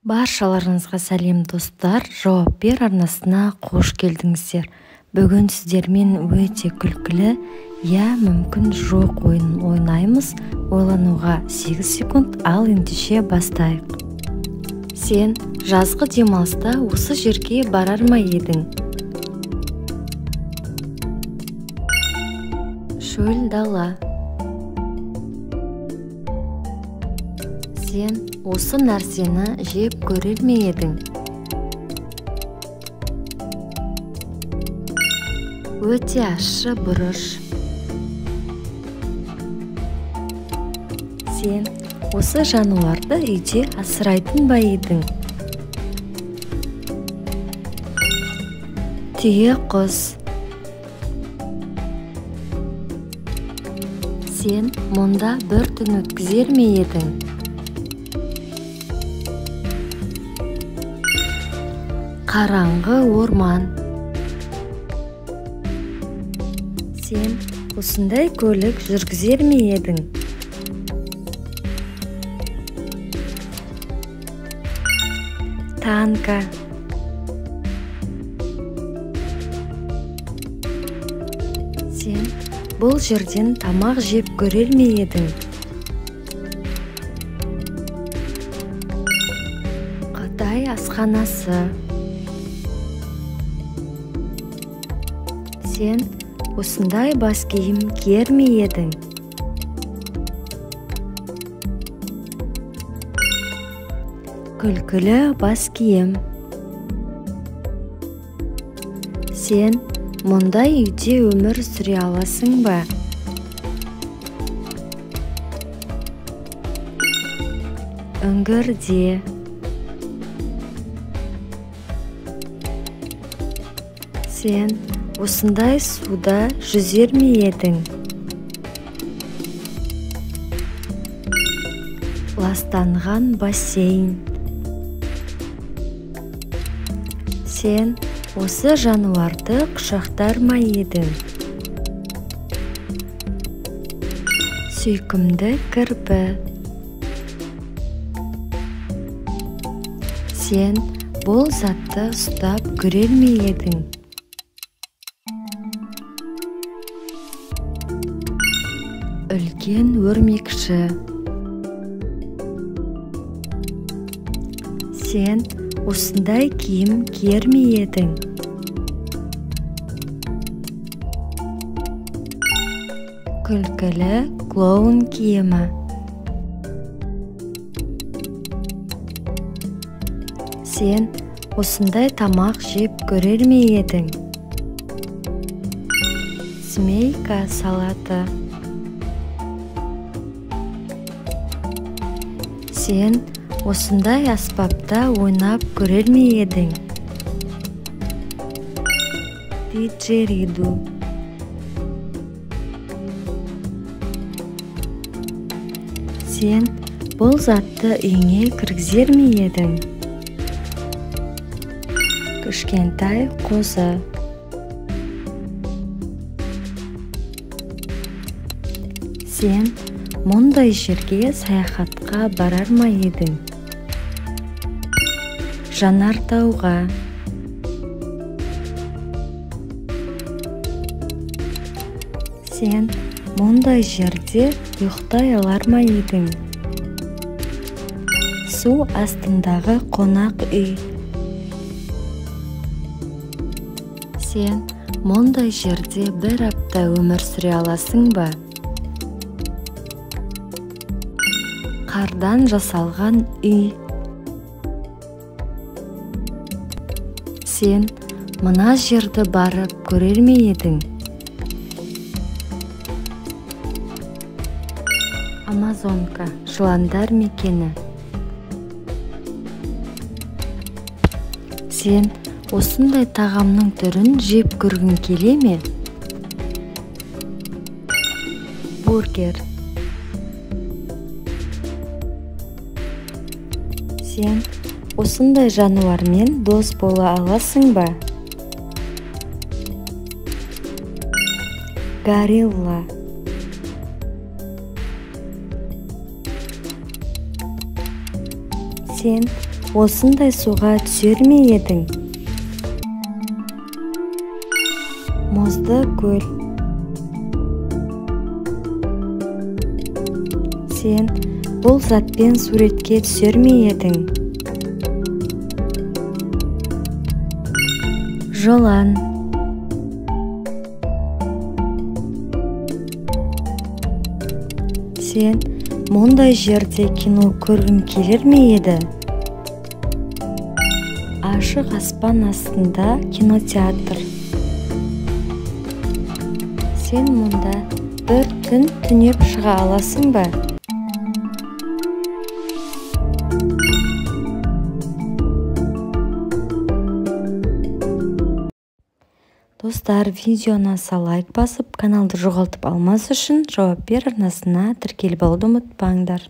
Баршаларыңызға сәлем достар, жауап бер арнасына қош келдіңіздер. Бүгін сіздермен өте күлкілі, мүмкін жоқ ойын ойнаймыз. Ойлануға 8 секунд, ал ендеше бастайық. Сен жазғы демалыста осы жерге барар ма едің? Шөл дала. Сен осы нәрсені жеп көрер ме едің? Өте ащы бұрыш. Сен осы жануарды үйде асырайтын ба едің? Түйе құс. Сен мұнда бір түн өткізер ме едің? Қараңғы орман. Сен осындай көлік жүргізер ме едің? Танка. Сен бұл жерден тамақ жеп көрер ме едің? Қытай асханасы. Сен осындай бас киім киер ме едің? Күлкілі бас киім. Сен мұндай үйде өмір сүре аласың ба? Үңгірде. Сен осындай суда жүзер ме едің? Ластанған бассейн. Сен осы жануарды құшақтар ма едің? Сүйкімді кірпі. Сен бұл затты ұстап көрер ме едің? Үлкен өрмекші. Сен осындай киім киер ме едің? Күлкілі клоун киімі. Сен осындай тамақ жеп көрер ме едің? Змейка салаты. Сен осындай аспапта ойнап көрер ме едің? Диджериду. Сен бұл затты үйіңе кіргізер ме едің? Кішкентай қозы. Сен мұндай жерге саяхатқа барар ма едің? Жанартауға. Сен мұндай жерде ұйықтай алар ма едің? Су астындағы қонақ үй. Сен мұндай жерде бір апта өмір сүре аласың ба? Қардан жасалған үй. Сен мына жерді барып көрер ме едің? Амазонка, жыландар мекені. Сен осындай тағамның түрін жеп көргің келе ме? Бургер. Сен осындай жануармен дос бола аласың ба? Горилла. Сен осындай суға түсер ме едің? Мұзды көл. Сен бұл затпен суретке түсер ме едің? Жылан. Сен мұндай жерде кино көргің келер ме еді? Ашық аспан астында кинотеатр. Сен мұнда бір түн түнеп шыға аласың ба? Достар, видеоны аса лайк басып, каналды жоғалтып алмас үшін жауап бер арнасына тіркеліп алуды ұмытпаңдар.